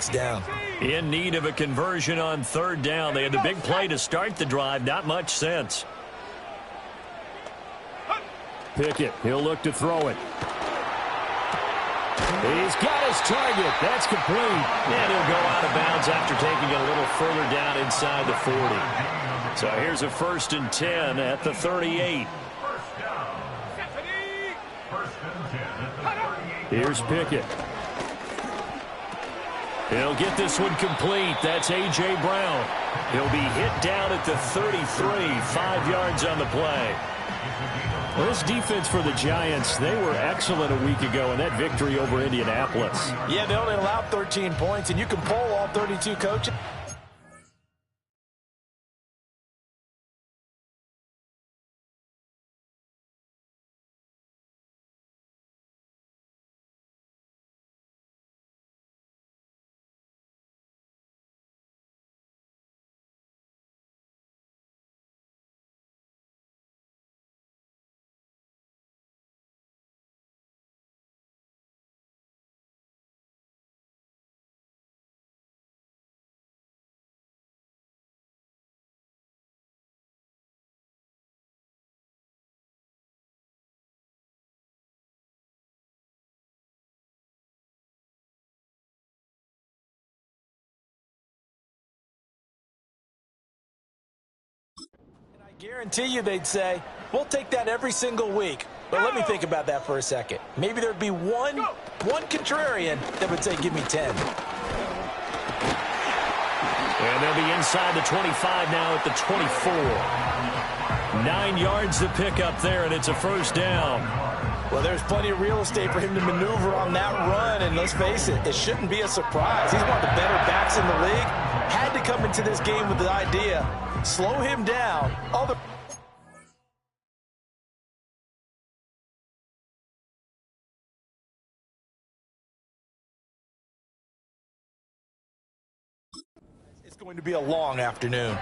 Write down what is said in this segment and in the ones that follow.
next down. In need of a conversion on third down. They had the big play to start the drive. Not much sense. Pickett, he'll look to throw it. He's got his target. That's complete. And he'll go out of bounds after taking it a little further down inside the 40. So here's a 1st and 10 at the 38. Here's Pickett. He'll get this one complete. That's A.J. Brown. He'll be hit down at the 33, 5 yards on the play. Well, this defense for the Giants, they were excellent a week ago in that victory over Indianapolis. Yeah, they only allowed 13 points, and you can poll all 32 coaches. Guarantee you they'd say, we'll take that every single week. But let me think about that for a second. Maybe there'd be one contrarian that would say, give me 10. And they'll be inside the 25 now at the 24. 9 yards to pick up there, and it's a 1st down. Well, there's plenty of real estate for him to maneuver on that run, and let's face it, it shouldn't be a surprise. He's one of the better backs in the league. Had to come into this game with the idea, slow him down. It's going to be a long afternoon.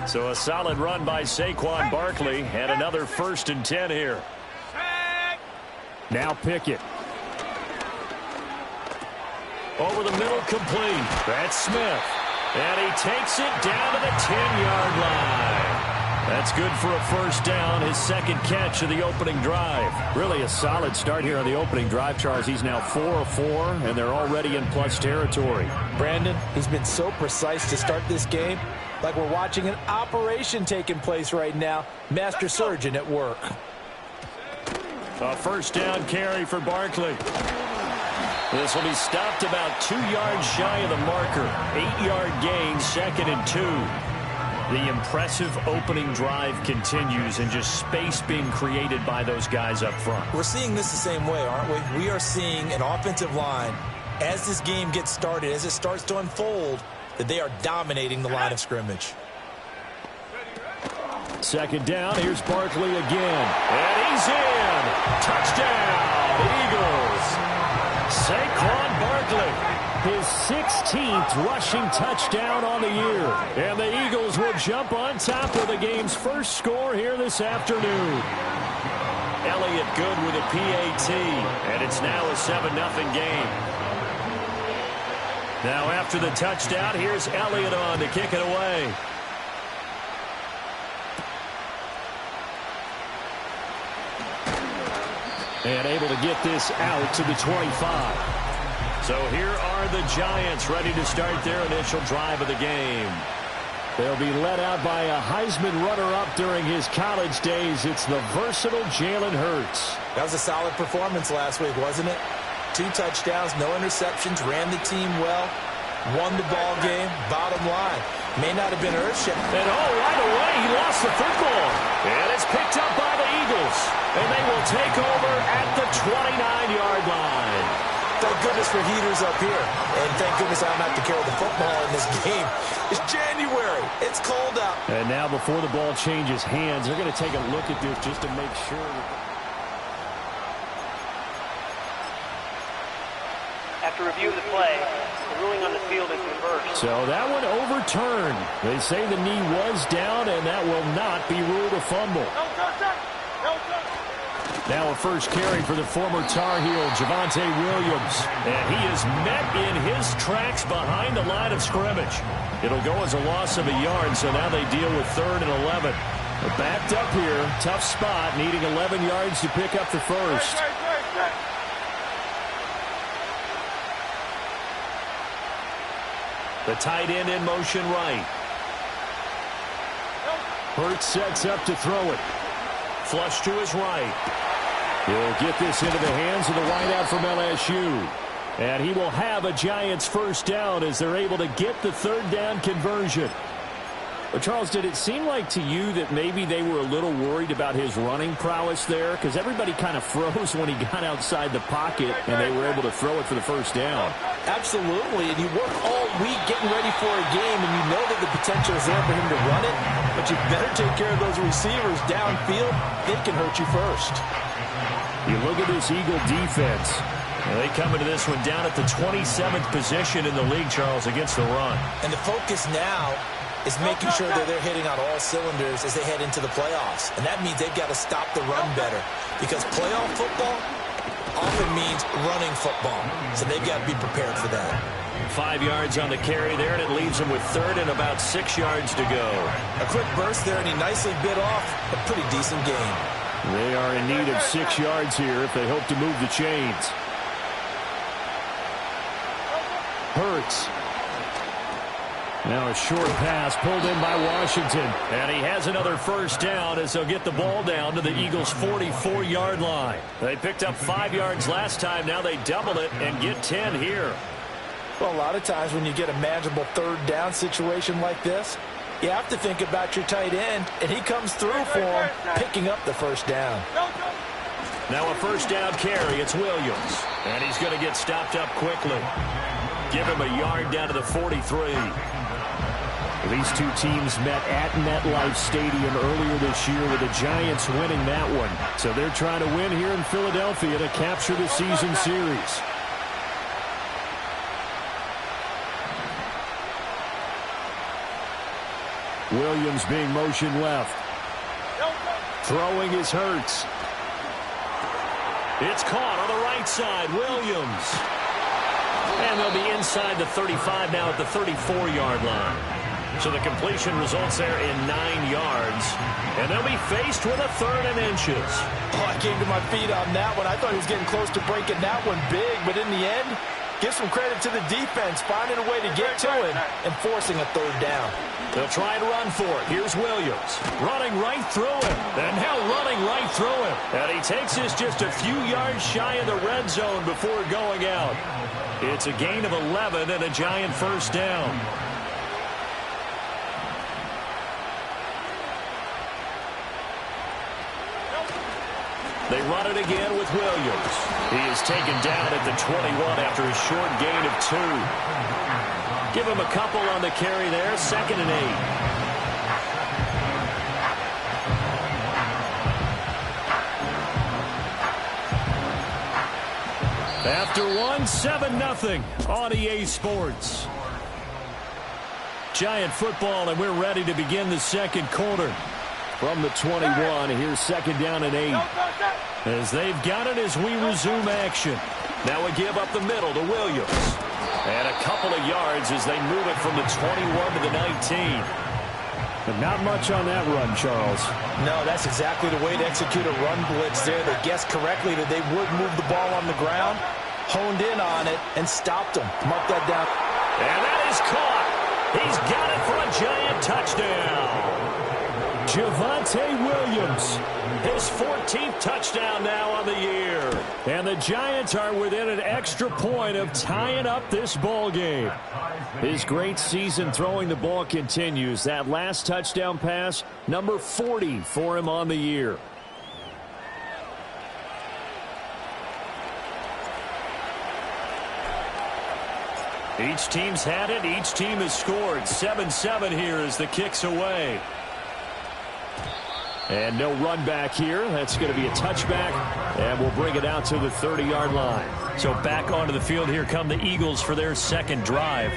So a solid run by Saquon Barkley and another 1st and 10 here. Now Pickett. Over the middle, complete. That's Smith. And he takes it down to the 10-yard line. That's good for a 1st down, his 2nd catch of the opening drive. Really a solid start here on the opening drive, Charles. He's now 4 of 4, and they're already in plus territory. Brandon, he's been so precise to start this game, like we're watching an operation taking place right now. Master surgeon at work. A 1st down carry for Barkley. This will be stopped about 2 yards shy of the marker. 8-yard gain, 2nd and 2. The impressive opening drive continues, and just space being created by those guys up front. We're seeing this the same way, aren't we? We are seeing an offensive line, as this game gets started, as it starts to unfold, that they are dominating the line of scrimmage. 2nd down, here's Barkley again. And he's in. Touchdown, Eagles. Saquon Barkley. His 16th rushing touchdown on the year. And the Eagles will jump on top of the game's first score here this afternoon. Elliott good with a PAT. And it's now a 7-0 game. Now after the touchdown, here's Elliott on to kick it away. And able to get this out to the 25. So here are the Giants ready to start their initial drive of the game. They'll be led out by a Heisman runner-up during his college days. It's the versatile Jalen Hurts. That was a solid performance last week, wasn't it? 2 touchdowns, no interceptions, ran the team well, won the ball game. Bottom line, may not have been earth-shattering. And right away, he lost the football. And it's picked up by the Eagles. And they will take over at the 29-yard line. Thank goodness for heaters up here. And thank goodness I don't have to carry the football in this game. It's January. It's cold out. And now before the ball changes hands, they're going to take a look at this just to make sure that... After review of the play, the ruling on the field is reversed. So that one overturned. They say the knee was down, and that will not be ruled a fumble. Now a first carry for the former Tar Heel, Javonte Williams. And he is met in his tracks behind the line of scrimmage. It'll go as a loss of a yard, so now they deal with 3rd and 11. They're backed up here. Tough spot, needing 11 yards to pick up the first. The tight end in motion right. Hurts sets up to throw it. Flush to his right. He'll get this into the hands of the wideout from LSU. And he will have a Giants first down as they're able to get the 3rd down conversion. But Charles, did it seem like to you that maybe they were a little worried about his running prowess there? Because everybody kind of froze when he got outside the pocket and they were able to throw it for the first down. Absolutely, and you work all week getting ready for a game, and you know that the potential is there for him to run it, but you better take care of those receivers downfield. They can hurt you first. You look at this Eagle defense. They come into this one down at the 27th position in the league, Charles, against the run. And the focus now is making sure that they're hitting on all cylinders as they head into the playoffs. And that means they've got to stop the run better, because playoff football often means running football. So they've got to be prepared for that. 5 yards on the carry there, and it leaves him with 3rd and about 6 yards to go. A quick burst there, and he nicely bit off a pretty decent gain. They are in need of 6 yards here if they hope to move the chains. Hurts. Now a short pass pulled in by Washington. And he has another first down as they'll get the ball down to the Eagles' 44-yard line. They picked up 5 yards last time. Now they double it and get 10 here. Well, a lot of times when you get a manageable 3rd down situation like this, you have to think about your tight end, and he comes through for him, picking up the first down. Now a first down carry. It's Williams. And he's going to get stopped up quickly. Give him a yard down to the 43. These two teams met at MetLife Stadium earlier this year with the Giants winning that one. So they're trying to win here in Philadelphia to capture the season series. Williams being motion left. Throwing is Hurts. It's caught on the right side. Williams. And they'll be inside the 35 now at the 34-yard line. So the completion results there in 9 yards. And they'll be faced with a 3rd and inches. Oh, I came to my feet on that one. I thought he was getting close to breaking that one big, but in the end, give some credit to the defense, finding a way to get to him and forcing a 3rd down. They'll try and run for it. Here's Williams. Running right through him. And now running right through him. And he takes this just a few yards shy of the red zone before going out. It's a gain of 11 and a Giant first down. They run it again with Williams. He is taken down at the 21 after a short gain of 2. Give him a couple on the carry there. 2nd and 8. After one, 7-0 on EA Sports. Giant football, and we're ready to begin the second quarter. From the 21, here's 2nd down and 8. As they've got it as we resume action. Now a give up the middle to Williams. And a couple of yards as they move it from the 21 to the 19. But not much on that run, Charles. No, that's exactly the way to execute a run blitz there. They guessed correctly that they would move the ball on the ground, honed in on it, and stopped them. Mark that down. And that is caught. He's got it for a Giant touchdown. Javonte Williams. His 14th touchdown now on the year. And the Giants are within an extra point of tying up this ball game. His great season throwing the ball continues. That last touchdown pass, number 40 for him on the year. Each team's had it. Each team has scored. 7-7 here as the kick's away. And no run back here. That's going to be a touchback. And we'll bring it out to the 30-yard line. So back onto the field here come the Eagles for their second drive.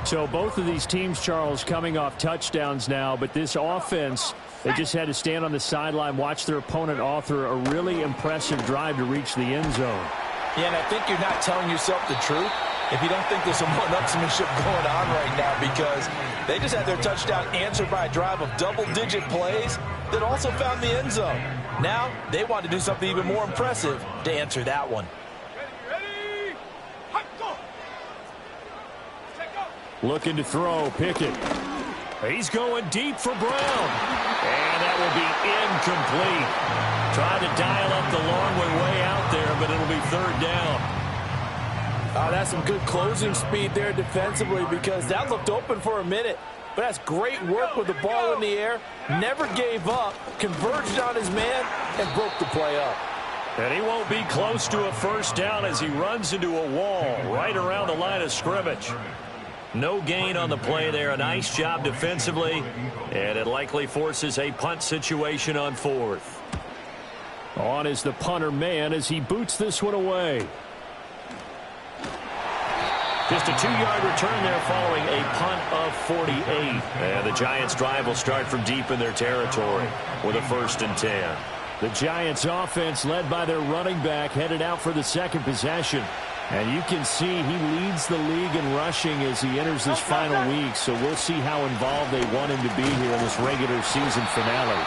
So both of these teams, Charles, coming off touchdowns now. But this offense, they just had to stand on the sideline, watch their opponent author a really impressive drive to reach the end zone. Yeah, and I think you're not telling yourself the truth if you don't think there's some one-upsmanship going on right now, because they just had their touchdown answered by a drive of double-digit plays that also found the end zone. Now they want to do something even more impressive to answer that one. Looking to throw, Pickett. He's going deep for Brown. And that will be incomplete. Trying to dial up the long way out there, but it'll be third down. That's some good closing speed there defensively, because that looked open for a minute. But that's great work with the ball in the air. Never gave up, converged on his man, and broke the play up. And he won't be close to a first down as he runs into a wall right around the line of scrimmage. No gain on the play there. A nice job defensively, and it likely forces a punt situation on fourth. On is the punter man as he boots this one away. Just a 2-yard return there following a punt of 48. And the Giants' drive will start from deep in their territory with a 1st and 10. The Giants' offense, led by their running back, headed out for the second possession. And you can see he leads the league in rushing as he enters this final week. So we'll see how involved they want him to be here in this regular season finale.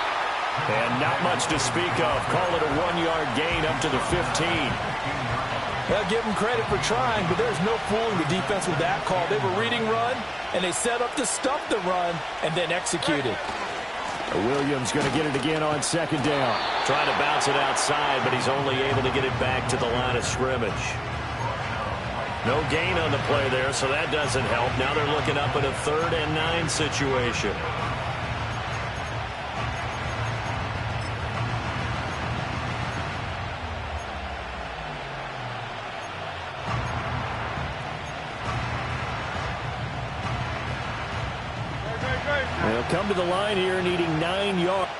And not much to speak of. Call it a 1-yard gain up to the 15. I'll give them credit for trying, but there's no fooling the defense with that call. They were reading run, and they set up to stuff the run and then executed. Williams going to get it again on 2nd down. Trying to bounce it outside, but he's only able to get it back to the line of scrimmage. No gain on the play there, so that doesn't help. Now they're looking up at a 3rd and 9 situation. They'll come to the line here needing 9 yards.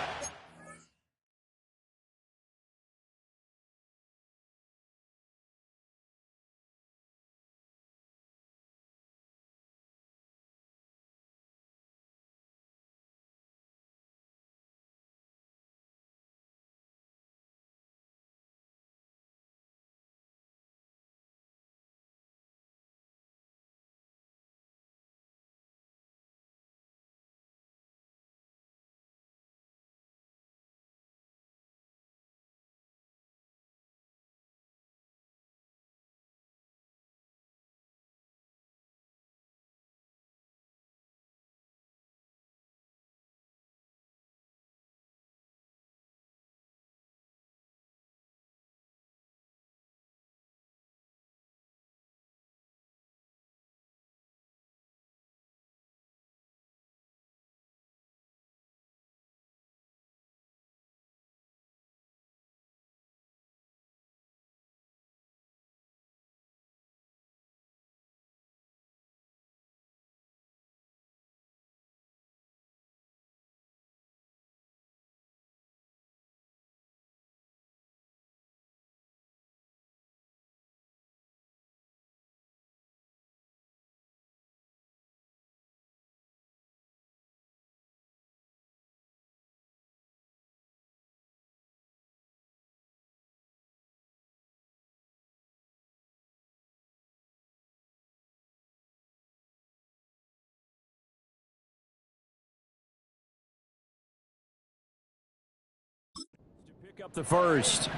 Pick up the first.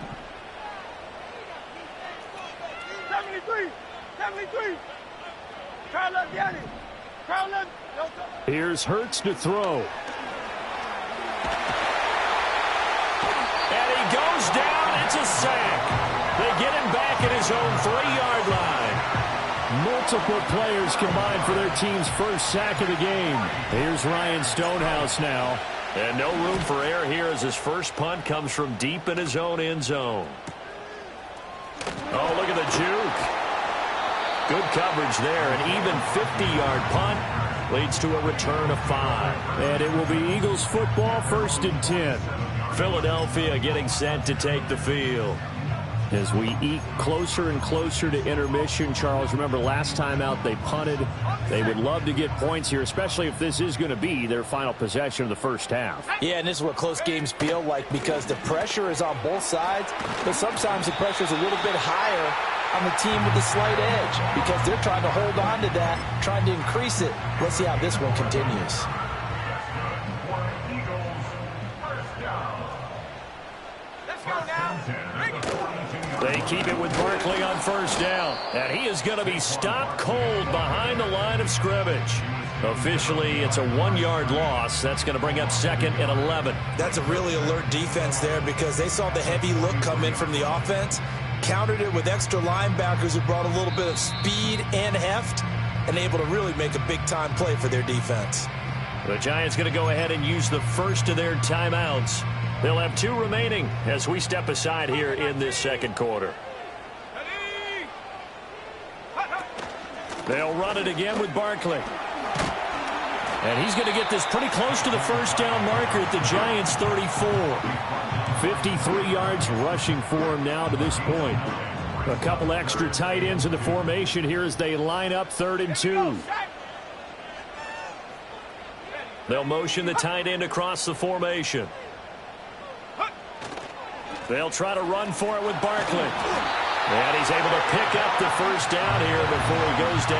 73. Here's Hurts to throw. And he goes down. It's a sack. They get him back at his own 3-yard line. Multiple players combined for their team's first sack of the game. Here's Ryan Stonehouse now. And no room for error here as his first punt comes from deep in his own end zone. Oh, look at the juke. Good coverage there. An even 50-yard punt leads to a return of 5. And it will be Eagles football, 1st and 10. Philadelphia getting set to take the field. As we eke closer and closer to intermission, Charles, remember last time out they punted. They would love to get points here, especially if this is going to be their final possession of the first half. Yeah, and this is what close games feel like because the pressure is on both sides, but sometimes the pressure is a little bit higher on the team with the slight edge because they're trying to hold on to that, trying to increase it. Let's see how this one continues. They keep it with Barkley on 1st down. And he is going to be stopped cold behind the line of scrimmage. Officially, it's a 1-yard loss. That's going to bring up 2nd and 11. That's a really alert defense there because they saw the heavy look come in from the offense, countered it with extra linebackers who brought a little bit of speed and heft, and able to really make a big-time play for their defense. The Giants going to go ahead and use the first of their timeouts. They'll have 2 remaining as we step aside here in this 2nd quarter. They'll run it again with Barkley. And he's going to get this pretty close to the 1st down marker at the Giants' 34. 53 yards rushing for him now to this point. A couple extra tight ends in the formation here as they line up 3rd and 2. They'll motion the tight end across the formation. They'll try to run for it with Barkley. And he's able to pick up the 1st down here before he goes down.